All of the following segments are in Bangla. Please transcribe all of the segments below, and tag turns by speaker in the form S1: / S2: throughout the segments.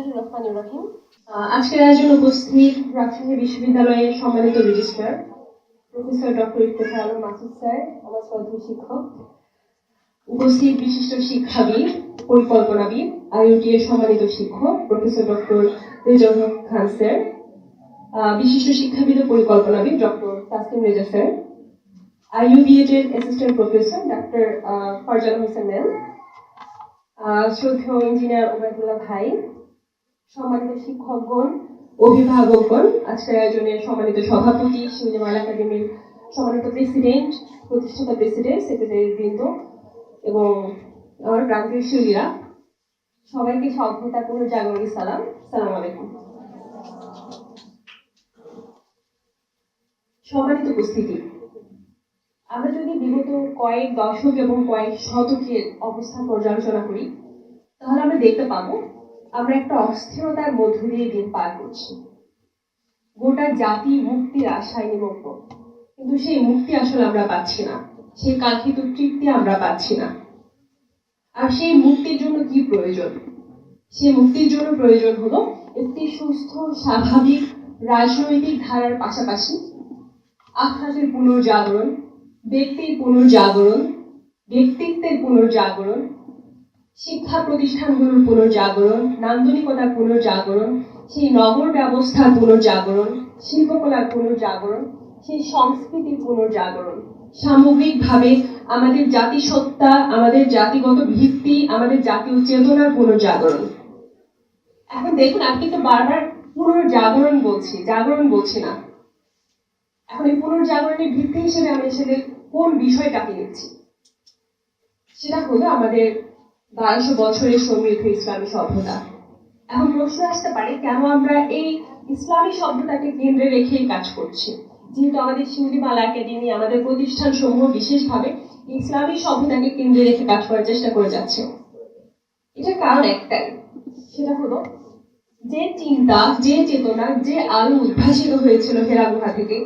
S1: বিসমিল্লাহির রহমানির রহিম। আজকের আয়োজনে উপস্থিত রাজশাহী বিশ্ববিদ্যালয়ের সম্মানিত registrar professor doctor Iftekhar Alam Masud sir, আমার শ্রদ্ধেয় শিক্ষক, উপস্থিত বিশিষ্ট শিক্ষাবিদ, পরিকল্পনাবিদ, আইওটি এর সম্মানিত শিক্ষক প্রফেসর ডক্টর রেজাউল হক খান স্যার, বিশিষ্ট শিক্ষাবিদ ও পরিকল্পনাবিদ ডক্টর তাসলিম রেজা স্যার, আইইউবিএড এর assistant professor doctor Farzana Hossain ma'am, শ্রদ্ধেয় ইঞ্জিনিয়ার ওবায়দুল্লাহ ভাই, সম্মানিত শিক্ষকগণ, অভিভাবকগণ, আজকের আয়োজনের সম্মানিত সভাপতি, শিউলিমালা একাডেমির সম্মানিত প্রেসিডেন্ট, প্রতিষ্ঠাতা প্রেসিডেন্ট, সেক্রেটারি বৃন্দ এবং আমার প্রান্তীয় শিউলিরা, সবাইকে সভ্যতাপূর্ণ জাগরণী সালাম। সালাম আলাইকুম। সম্মানিত উপস্থিতি, আমরা যদি বিগত কয়েক দশক এবং কয়েক শতকের অবস্থা পর্যালোচনা করি, তাহলে আমরা দেখতে পাবো আমরা একটা অস্থিরতার মধ্য দিয়ে দিন পার করছি। গোটা জাতি মুক্তির আশায় নিমগ্ন, কিন্তু সেই মুক্তি আসলে আমরা পাচ্ছি না, সেই কাঙ্ক্ষিত তৃপ্তি আমরা পাচ্ছি না। আর সেই মুক্তির জন্য কি প্রয়োজন? সেই মুক্তির জন্য প্রয়োজন হলো একটি সুস্থ স্বাভাবিক রাজনৈতিক ধারার পাশাপাশি আত্মার পুনর্জাগরণ, ব্যক্তির পুনর্জাগরণ, ব্যক্তিত্বের পুনর্জাগরণ, শিক্ষা প্রতিষ্ঠানগুলোর পুনর্জাগরণ, নান্দনিকতার পুনর্জাগরণ, সেই নগর ব্যবস্থার পুনর্জাগরণ, শিল্পকলার পুনর্জাগরণ, সেই সংস্কৃতির পুনর্জাগরণ, সামগ্রিকভাবে আমাদের জাতিসত্তা, আমাদের জাতিগত ভিত্তি, আমাদের জাতীয় চেতনার পুনর্জাগরণ। এখন দেখুন, আমি কিন্তু বারবার পুনর্জাগরণ বলছি, জাগরণ বলছি না। এখন এই পুনর্জাগরণের ভিত্তি হিসেবে আমি আসলে কোন বিষয়টাকে নিচ্ছি? সেটা হলো আমাদের 1200 বছরের সমৃদ্ধ ইসলামী সভ্যতা। এখন প্রশ্ন আসতে পারে, কেন আমরা এই ইসলামী সভ্যতাকে কেন্দ্রে রেখেই কাজ করছি? যেহেতু আমাদের শিউলিমালা একাডেমি, আমাদের প্রতিষ্ঠান সমূহ বিশেষভাবে ইসলামী সভ্যতাকে কেন্দ্রে রেখে কাজ করার চেষ্টা করে যাচ্ছে। এটা কারণ একটাই, সেটা হলো যে চিন্তা, যে চেতনা, যে আলো উদ্ভাসিত হয়েছিল হেরা গুহা থেকে,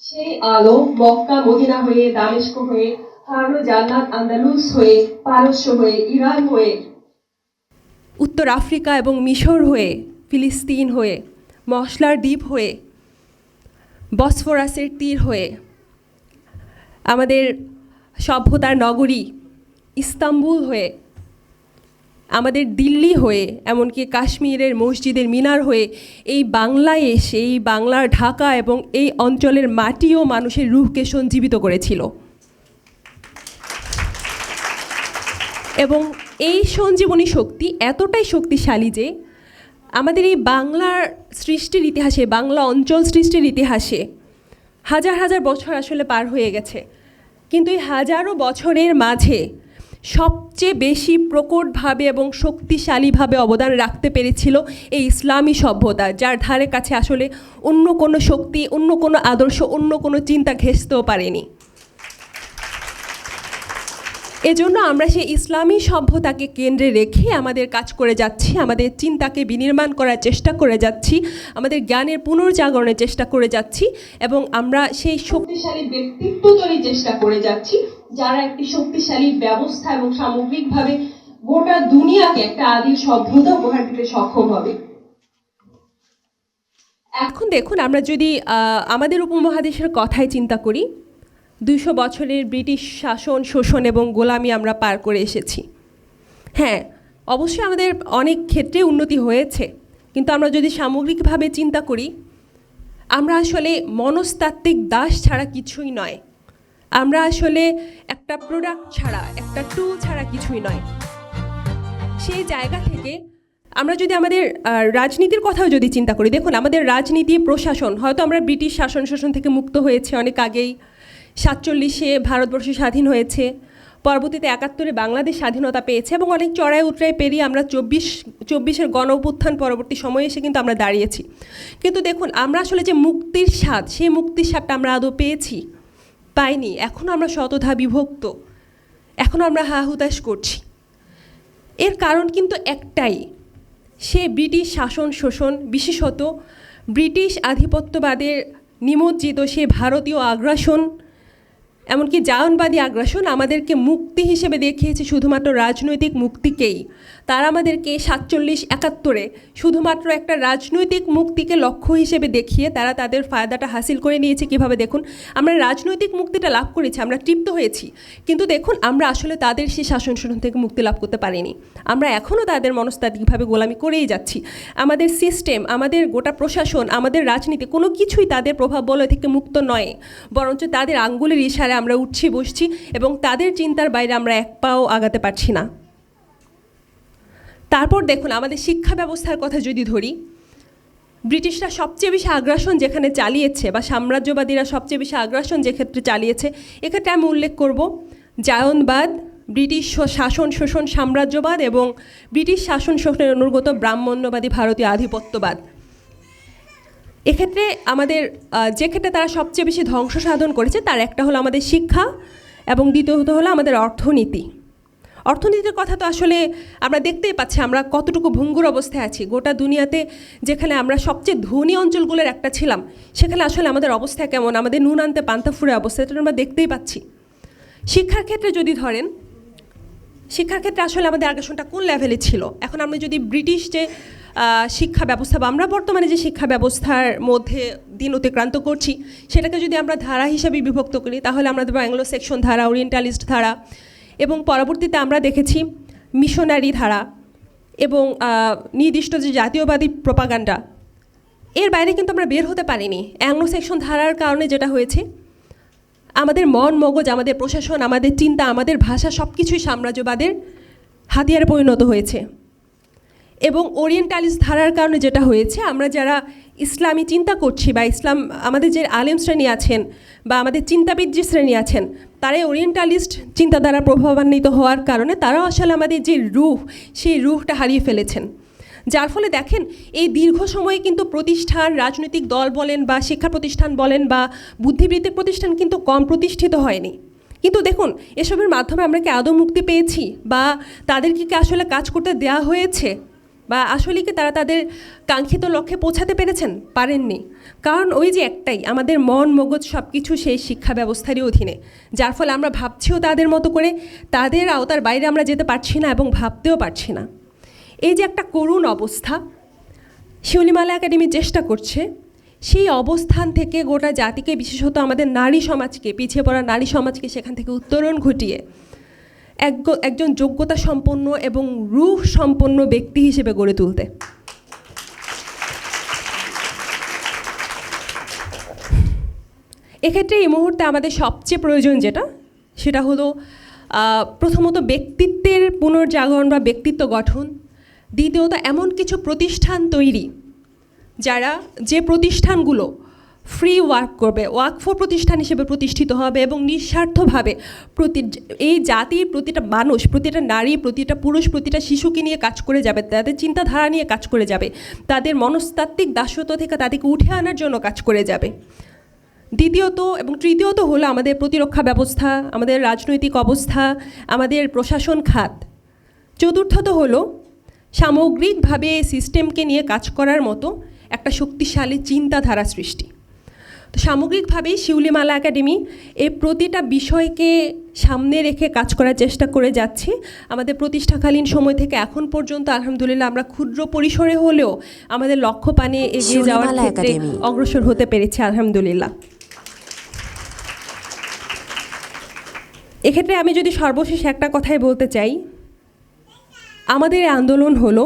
S1: সেই আলো মক্কা মদিনা হয়ে, দামেস্ক হয়ে, হারানো জান্নাত আন্দালুস হয়ে, পারস্য হয়ে, ইরান হয়ে,
S2: উত্তর আফ্রিকা এবং মিশর হয়ে, ফিলিস্তিন হয়ে, মশলার দ্বীপ হয়ে, বসফরাসের তীর হয়ে, আমাদের সভ্যতার নগরী ইস্তাম্বুল হয়ে, আমাদের দিল্লি হয়ে, এমনকি কাশ্মীরের মসজিদের মিনার হয়ে এই বাংলায় এসে, এই বাংলার ঢাকা এবং এই অঞ্চলের মাটিও মানুষের রূহকে সঞ্জীবিত করেছিল। এবং এই সঞ্জীবনী শক্তি এতটাই শক্তিশালী যে আমাদের এই বাংলার সৃষ্টির ইতিহাসে, বাংলা অঞ্চল সৃষ্টির ইতিহাসে হাজার হাজার বছর আসলে পার হয়ে গেছে, কিন্তু এই হাজারো বছরের মাঝে সবচেয়ে বেশি প্রকটভাবে এবং শক্তিশালীভাবে অবদান রাখতে পেরেছিল এই ইসলামী সভ্যতা, যার ধারে কাছে আসলে অন্য কোনো শক্তি, অন্য কোনো আদর্শ, অন্য কোনো চিন্তা ঘেঁষতেও পারেনি। এজন্য আমরা সেই ইসলামী সভ্যতাকে কেন্দ্রে রেখে আমাদের কাজ করে যাচ্ছি, আমাদের চিন্তাকে বিনির্মাণ করার চেষ্টা করে যাচ্ছি, আমাদের জ্ঞানের পুনর্জাগরণের চেষ্টা করে যাচ্ছি এবং আমরা সেই
S1: শক্তিশালী ব্যক্তিত্ব তৈরির চেষ্টা করে যাচ্ছি, যারা একটি শক্তিশালী ব্যবস্থা এবং সামগ্রিকভাবে গোটা দুনিয়াকে একটা আদিল সভ্যতা উপহার দিতে সক্ষম হবে।
S2: এখন দেখুন, আমরা যদি আমাদের উপমহাদেশের কথাই চিন্তা করি, 200 বছরের ব্রিটিশ শাসন, শোষণ এবং গোলামি আমরা পার করে এসেছি। হ্যাঁ, অবশ্যই আমাদের অনেক ক্ষেত্রে উন্নতি হয়েছে, কিন্তু আমরা যদি সামগ্রিকভাবে চিন্তা করি, আমরা আসলে মনস্তাত্ত্বিক দাস ছাড়া কিছুই নয়। আমরা আসলে একটা প্রোডাক্ট ছাড়া, একটা টুল ছাড়া কিছুই নয়। সেই জায়গা থেকে আমরা যদি আমাদের রাজনীতির কথাও যদি চিন্তা করি, দেখুন আমাদের রাজনীতি, প্রশাসন, হয়তো আমরা ব্রিটিশ শাসন শোষণ থেকে মুক্ত হয়েছে অনেক আগেই। 47-এ ভারতবর্ষ স্বাধীন হয়েছে, পরবর্তীতে 71-এ বাংলাদেশ স্বাধীনতা পেয়েছে এবং অনেক চড়াই উতরাই পেরিয়ে আমরা 24-এর গণ অভ্যুত্থান পরবর্তী সময়ে এসে কিন্তু আমরা দাঁড়িয়েছি। কিন্তু দেখুন, আমরা আসলে যে মুক্তির স্বাদ, সেই মুক্তির স্বাদটা আমরা আদৌ পেয়েছি? পাইনি। এখনও আমরা শতধা বিভক্ত, এখনও আমরা হা হুতাশ করছি। এর কারণ কিন্তু একটাই, সে ব্রিটিশ শাসন শোষণ, বিশেষত ব্রিটিশ আধিপত্যবাদের নিমজ্জিত সে ভারতীয় আগ্রাসন, এমনকি জায়নবাদী আগ্রাসন আমাদেরকে মুক্তি হিসেবে দেখিয়েছে শুধুমাত্র রাজনৈতিক মুক্তিকেই। তারা আমাদেরকে 47-71-এ শুধুমাত্র একটা রাজনৈতিক মুক্তিকে লক্ষ্য হিসেবে দেখিয়ে তারা তাদের ফায়দাটা হাসিল করে নিয়েছে। কিভাবে দেখুন, আমরা রাজনৈতিক মুক্তিটা লাভ করেছি, আমরা তৃপ্ত হয়েছি, কিন্তু দেখুন আমরা আসলে তাদের সেই শাসন শোষণ থেকে মুক্তি লাভ করতে পারিনি। আমরা এখনও তাদের মনস্তাত্ত্বিকভাবে গোলামি করেই যাচ্ছি। আমাদের সিস্টেম, আমাদের গোটা প্রশাসন, আমাদের রাজনীতি কোনো কিছুই তাদের প্রভাব বলয় থেকে মুক্ত নয়, বরঞ্চ তাদের আঙ্গুলের ইশারায় আমরা উঠছি বসছি এবং তাদের চিন্তার বাইরে আমরা এক পাও আগাতে পারছি না। তারপর দেখুন, আমাদের শিক্ষা ব্যবস্থার কথা যদি ধরি, ব্রিটিশরা সবচেয়ে বেশি আগ্রাসন যেখানে চালিয়েছে বা সাম্রাজ্যবাদীরা সবচেয়ে বেশি আগ্রাসন যে ক্ষেত্রে চালিয়েছে, এক্ষেত্রে আমি উল্লেখ করব জায়নবাদ, ব্রিটিশ শাসন শোষণ সাম্রাজ্যবাদ এবং ব্রিটিশ শাসন শোষণের অনুগত ব্রাহ্মণ্যবাদী ভারতীয় আধিপত্যবাদ। এক্ষেত্রে আমাদের যে ক্ষেত্রে তারা সবচেয়ে বেশি ধ্বংস সাধন করেছে তার একটা হলো আমাদের শিক্ষা এবং দ্বিতীয়ত হলো আমাদের অর্থনীতি। অর্থনীতির কথা তো আসলে আমরা দেখতেই পাচ্ছি আমরা কতটুকু ভঙ্গুর অবস্থায় আছি। গোটা দুনিয়াতে যেখানে আমরা সবচেয়ে ধনী অঞ্চলগুলোর একটা ছিলাম, সেখানে আসলে আমাদের অবস্থা কেমন, আমাদের নুন আনতে পান্তা ফুরে অবস্থা, এটা আমরা দেখতেই পাচ্ছি। শিক্ষার ক্ষেত্রে যদি ধরেন, শিক্ষার ক্ষেত্রে আসলে আমাদের আগ্রাসনটা কোন লেভেলে ছিল। এখন আমরা যদি ব্রিটিশ যে শিক্ষা ব্যবস্থা বা আমরা বর্তমানে যে শিক্ষা ব্যবস্থার মধ্যে দিন অতিক্রান্ত করছি, সেটাকে যদি আমরা ধারা হিসাবে বিভক্ত করি, তাহলে আমরা দেবো অ্যাংলো সেকশন ধারা, ওরিয়েন্টালিস্ট ধারা, এবং পরবর্তীতে আমরা দেখেছি মিশনারি ধারা এবং নির্দিষ্ট যে জাতীয়বাদী প্রপাগান্ডা। এর বাইরে কিন্তু আমরা বের হতে পারিনি। অ্যাংলো সেকশন ধারার কারণে যেটা হয়েছে, আমাদের মন মগজ, আমাদের প্রশাসন, আমাদের চিন্তা, আমাদের ভাষা সব কিছুই সাম্রাজ্যবাদের হাতিয়ারে পরিণত হয়েছে। এবং ওরিয়েন্টালিস্ট ধারার কারণে যেটা হয়েছে, আমরা যারা ইসলামী চিন্তা করছি বা ইসলাম, আমাদের যে আলেম শ্রেণী আছেন বা আমাদের চিন্তাবিদ যে শ্রেণী আছেন, তারাই ওরিয়েন্টালিস্ট চিন্তাধারা প্রভাবান্বিত হওয়ার কারণে তারাও আসলে আমাদের যে রুহ, সেই রুহটা হারিয়ে ফেলেছেন। যার ফলে দেখেন এই দীর্ঘ সময়ে কিন্তু প্রতিষ্ঠান, রাজনৈতিক দল বলেন বা শিক্ষা প্রতিষ্ঠান বলেন বা বুদ্ধিবৃত্তিক প্রতিষ্ঠান কিন্তু কম প্রতিষ্ঠিত হয়নি। কিন্তু দেখুন, এসবের মাধ্যমে আমরা কি আদৌ মুক্তি পেয়েছি বা তাদেরকে কি আসলে কাজ করতে দেওয়া হয়েছে বা আসলে কি তারা তাদের কাঙ্ক্ষিত লক্ষ্যে পৌঁছাতে পেরেছেন? পারেননি। কারণ ওই যে একটাই, আমাদের মন মগজ সব কিছু সেই শিক্ষা ব্যবস্থারই অধীনে, যার ফলে আমরা ভাবছিও তাদের মতো করে, তাদের আওতার বাইরে আমরা যেতে পারছি না এবং ভাবতেও পারছি না। এই যে একটা করুণ অবস্থা, শিউলিমালা একাডেমি চেষ্টা করছে সেই অবস্থান থেকে গোটা জাতিকে, বিশেষত আমাদের নারী সমাজকে, পিছিয়ে পড়া নারী সমাজকে সেখান থেকে উত্তরণ ঘটিয়ে একজন যোগ্যতা সম্পন্ন এবং রূহ সম্পন্ন ব্যক্তি হিসেবে গড়ে তুলতে। এক্ষেত্রে এই মুহূর্তে আমাদের সবচেয়ে প্রয়োজন যেটা, সেটা হলো প্রথমত ব্যক্তিত্বের পুনর্জাগরণ বা ব্যক্তিত্ব গঠন, দ্বিতীয়ত এমন কিছু প্রতিষ্ঠান তৈরি যে প্রতিষ্ঠানগুলো ফ্রি ওয়ার্ক করবে, ওয়াকফ প্রতিষ্ঠান হিসেবে প্রতিষ্ঠিত হবে এবং নিঃস্বার্থভাবে এই জাতির প্রতিটা মানুষ, প্রতিটা নারী, প্রতিটা পুরুষ, প্রতিটা শিশুকে নিয়ে কাজ করে যাবে, তাদের চিন্তাধারা নিয়ে কাজ করে যাবে, তাদের মনস্তাত্ত্বিক দাসত্ব থেকে তাদেরকে উঠে আনার জন্য কাজ করে যাবে। দ্বিতীয়ত এবং তৃতীয়ত হলো আমাদের প্রতিরক্ষা ব্যবস্থা, আমাদের রাজনৈতিক অবস্থা, আমাদের প্রশাসন খাত। চতুর্থত হলো সামগ্রিকভাবে সিস্টেমকে নিয়ে কাজ করার মতো একটা শক্তিশালী চিন্তাধারা সৃষ্টি। তো সামগ্রিকভাবেই শিউলিমালা একাডেমি এই প্রতিটা বিষয়কে সামনে রেখে কাজ করার চেষ্টা করে যাচ্ছে। আমাদের প্রতিষ্ঠাকালীন সময় থেকে এখন পর্যন্ত আলহামদুলিল্লাহ আমরা ক্ষুদ্র পরিসরে হলেও আমাদের লক্ষ্য পানে এগিয়ে যাওয়ার ক্ষেত্রে অগ্রসর হতে পেরেছি আলহামদুলিল্লাহ। এক্ষেত্রে আমি যদি সর্বশেষ একটা কথাই বলতে চাই, আমাদের এই আন্দোলন হলো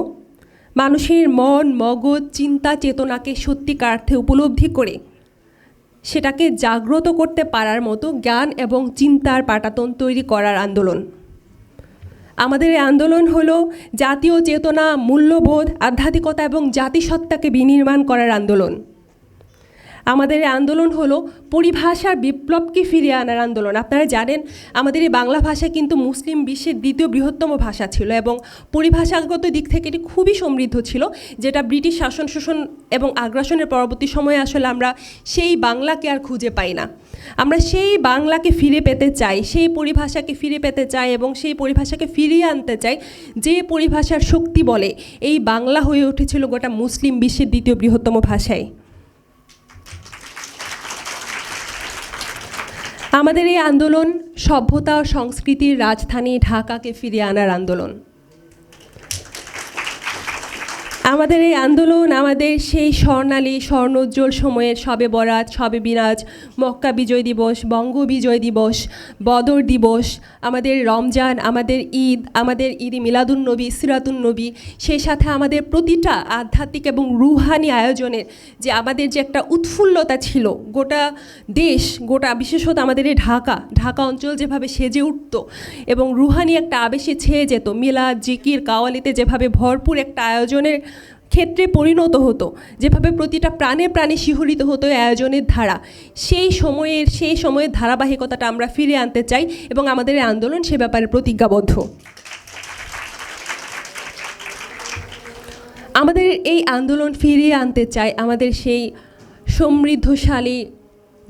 S2: মানুষের মন মগজ চিন্তা চেতনাকে সত্যিকার অর্থে উপলব্ধি করে সেটাকে জাগ্রত করতে পারার মতো জ্ঞান এবং চিন্তার পাটাতন তৈরি করার আন্দোলন। আমাদের এই আন্দোলন হলো জাতীয় চেতনা, মূল্যবোধ, আধ্যাত্মিকতা এবং জাতিসত্তাকে বিনির্মাণ করার আন্দোলন। আমাদের এই আন্দোলন হলো পরিভাষার বিপ্লবকে ফিরিয়ে আনার আন্দোলন। আপনারা জানেন আমাদের এই বাংলা ভাষা কিন্তু মুসলিম বিশ্বের দ্বিতীয় বৃহত্তম ভাষা ছিল এবং পরিভাষাগত দিক থেকে এটি খুবই সমৃদ্ধ ছিল, যেটা ব্রিটিশ শাসন শোষণ এবং আগ্রাসনের পরবর্তী সময়ে আসলে আমরা সেই বাংলাকে আর খুঁজে পাই না। আমরা সেই বাংলাকে ফিরে পেতে চাই, সেই পরিভাষাকে ফিরে পেতে চাই এবং সেই পরিভাষাকে ফিরিয়ে আনতে চাই যে পরিভাষার শক্তি বলে এই বাংলা হয়ে উঠেছিল গোটা মুসলিম বিশ্বের দ্বিতীয় বৃহত্তম ভাষায়। আমাদের এই আন্দোলন সভ্যতা ও সংস্কৃতির রাজধানী ঢাকাকে ফিরিয়ে আনার আন্দোলন। আমাদের এই আন্দোলন আমাদের সেই স্বর্ণালী স্বর্ণোজ্জ্বল সময়ের শবে বরাত, শবে বিরাজ, মক্কা বিজয় দিবস, বঙ্গ বিজয় দিবস, বদর দিবস, আমাদের রমজান, আমাদের ঈদ মিলাদুন নবী, সিরাতুন নবী, সেই সাথে আমাদের প্রতিটা আধ্যাত্মিক এবং রুহানি আয়োজনের যে আমাদের যে একটা উৎফুল্লতা ছিল, গোটা দেশ, গোটা বিশেষত আমাদের এই ঢাকা অঞ্চল যেভাবে সেজে উঠত এবং রুহানি একটা আবেশে ছেয়ে যেত, মিলাদ, জিকির, কাওয়ালিতে যেভাবে ভরপুর একটা আয়োজনের ক্ষেত্রে পরিণত হতো, যেভাবে প্রতিটা প্রাণে প্রাণে শিহরিত হতো এই আয়োজনের ধারা, সেই সময়ের ধারাবাহিকতাটা আমরা ফিরে আনতে চাই এবং আমাদের এই আন্দোলন সে ব্যাপারে প্রতিজ্ঞাবদ্ধ। আমাদের এই আন্দোলন ফিরিয়ে আনতে চাই আমাদের সেই সমৃদ্ধশালী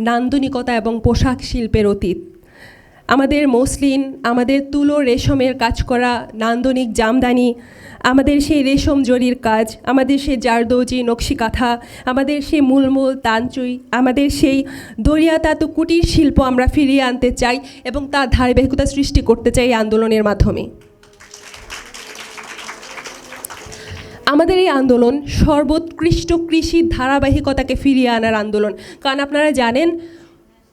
S2: নান্দনিকতা এবং পোশাক শিল্পের অতীত, আমাদের মসলিন, আমাদের তুলো রেশমের কাজ করা নান্দনিক জামদানি, আমাদের সেই রেশম জরির কাজ, আমাদের সেই জারদৌজি নকশি কাঁথা, আমাদের সেই মুলমুল তানচুই, আমাদের সেই দরিয়া তাতু কুটির শিল্প আমরা ফিরিয়ে আনতে চাই এবং তার ধারাবাহিকতা সৃষ্টি করতে চাই এই আন্দোলনের মাধ্যমে। আমাদের এই আন্দোলন সর্বোৎকৃষ্ট কৃষির ধারাবাহিকতাকে ফিরিয়ে আনার আন্দোলন, কারণ আপনারা জানেন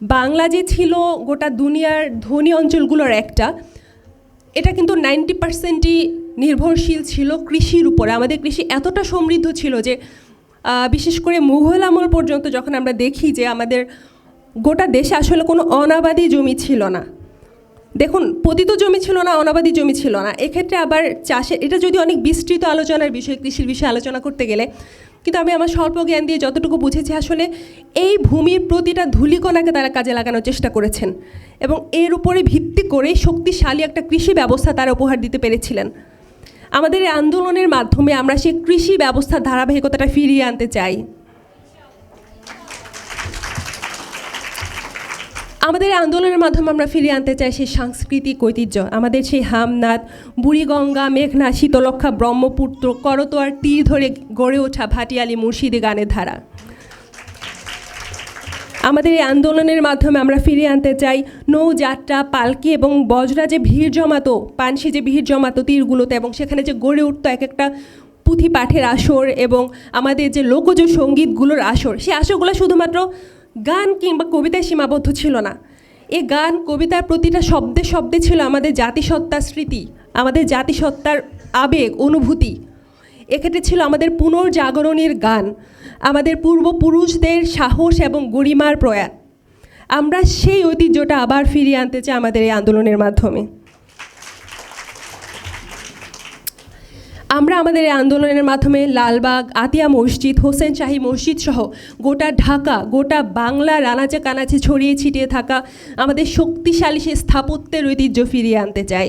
S2: বাংলা যে ছিল গোটা দুনিয়ার ধনী অঞ্চলগুলোর একটা, এটা কিন্তু 90%ই নির্ভরশীল ছিল কৃষির উপরে। আমাদের কৃষি এতটা সমৃদ্ধ ছিল যে বিশেষ করে মুঘল আমল পর্যন্ত যখন আমরা দেখি যে আমাদের গোটা দেশে আসলে কোনো অনাবাদি জমি ছিল না, দেখুন পতিত জমি ছিল না, অনাবাদি জমি ছিল না। এক্ষেত্রে আবার চাষের, এটা যদি অনেক বিস্তৃত আলোচনার বিষয়, কৃষির বিষয়ে আলোচনা করতে গেলে, কিন্তু আমি আমার স্বল্প জ্ঞান দিয়ে যতটুকু বুঝেছি আসলে এই ভূমির প্রতিটা ধূলিকণাকে তারা কাজে লাগানোর চেষ্টা করেছেন এবং এর উপরে ভিত্তি করে শক্তিশালী একটা কৃষি ব্যবস্থা তারা উপহার দিতে পেরেছিলেন। আমাদের এই আন্দোলনের মাধ্যমে আমরা সেই কৃষি ব্যবস্থার ধারাবাহিকতাটা ফিরিয়ে আনতে চাই। আমাদের আন্দোলনের মাধ্যমে আমরা ফিরিয়ে আনতে চাই সেই সাংস্কৃতিক ঐতিহ্য, আমাদের সেই হামনাদ, বুড়িগঙ্গা, মেঘনা, শীতলক্ষা, ব্রহ্মপুত্র, করতোয়ার তীর ধরে গড়ে ওঠা ভাটিয়ালি মুর্শিদি গানের ধারা। আমাদের এই আন্দোলনের মাধ্যমে আমরা ফিরিয়ে আনতে চাই নৌযাত্রা, পালকি এবং বজরা যে ভিড় জমাতো, পানসি যে ভিড় জমাতো তীরগুলোতে এবং সেখানে যে গড়ে উঠতো এক একটা পুঁথি পাঠের আসর এবং আমাদের যে লোকজ সঙ্গীতগুলোর আসর, সেই আসরগুলো শুধুমাত্র গান কিংবা কবিতায় সীমাবদ্ধ ছিল না। এই গান কবিতার প্রতিটা শব্দে শব্দে ছিল আমাদের জাতিসত্তার স্মৃতি, আমাদের জাতিসত্তার আবেগ, অনুভূতি। এক্ষেত্রে ছিল আমাদের পুনর্জাগরণের গান, আমাদের পূর্বপুরুষদের সাহস এবং গরিমার প্রয়াণ। আমরা সেই ঐতিহ্যটা আবার ফিরিয়ে আনতে চাই আমাদের এই আন্দোলনের মাধ্যমে। আমরা আমাদের এই আন্দোলনের মাধ্যমে লালবাগ, আতিয়া মসজিদ, হোসেন শাহী মসজিদ সহ গোটা ঢাকা, গোটা বাংলার আনাচে কানাচে ছড়িয়ে ছিটিয়ে থাকা আমাদের শক্তিশালী সেই স্থাপত্যের ঐতিহ্য ফিরিয়ে আনতে চাই।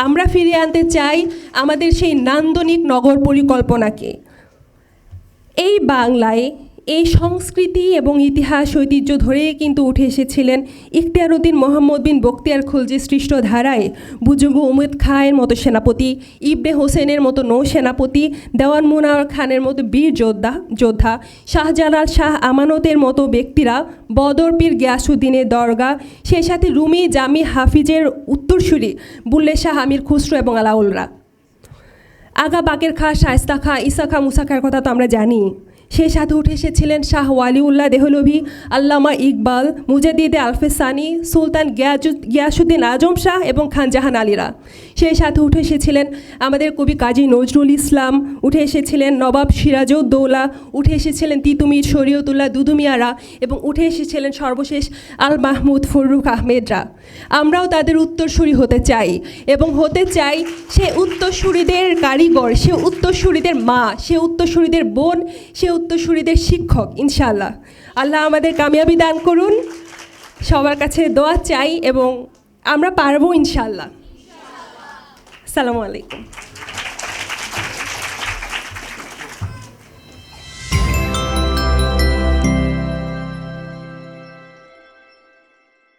S2: আমরা ফিরিয়ে আনতে চাই আমাদের সেই নান্দনিক নগর পরিকল্পনাকে। এই বাংলায় এই সংস্কৃতি এবং ইতিহাস ঐতিহ্য ধরেই কিন্তু উঠে এসেছিলেন ইখতিয়ার উদ্দিন মোহাম্মদ বিন বখতিয়ার খলজির সৃষ্ট ধারায় বুজুর্গ উমেদ খাঁয়ের মতো সেনাপতি, ইবনে হোসেনের মতো নৌ সেনাপতি, দেওয়ান মুনাওয়ার খানের মতো বীর যোদ্ধা, শাহজালাল শাহ আমানতের মতো ব্যক্তিরা, বদর পীর গিয়াসুদ্দিনের দরগা, সেই সাথে রুমি জামি হাফিজের উত্তরসূরি বুল্লে শাহ আমির খুসরো এবং আলাউলরা, আগা বাকের খাঁ, শায়েস্তা খাঁ, ইসা খাঁ, মুসা খাঁর কথা তো আমরা জানি। সেই সাথে উঠে এসেছিলেন শাহ ওয়ালিউল্লাহ দেহলভি, আল্লামা ইকবাল, মুজাদ্দিদে আলফেসানি, সুলতান গিয়াসুদ্দিন আজম শাহ এবং খান জাহান আলীরা। সেই সাথে উঠে এসেছিলেন আমাদের কবি কাজী নজরুল ইসলাম, উঠে এসেছিলেন নবাব সিরাজউদ্দৌলা, উঠে এসেছিলেন তিতুমির শরীয়তুল্লাহ দুদুমিয়ারা এবং উঠে এসেছিলেন সর্বশেষ আল মাহমুদ ফররুখ আহমেদরা। আমরাও তাদের উত্তরসূরি হতে চাই এবং হতে চাই সে উত্তরসূরিদের কারিগর, সে উত্তরসূরিদের মা, সে উত্তরসূরিদের বোন, সে উত্তরসূরিদের শিক্ষক। ইনশাআল্লাহ আল্লাহ আমাদের কামিয়াবি দান করুন, সবার কাছে দোয়া চাই এবং আমরা পারবো ইনশাআল্লাহ। আসসালামু আলাইকুম।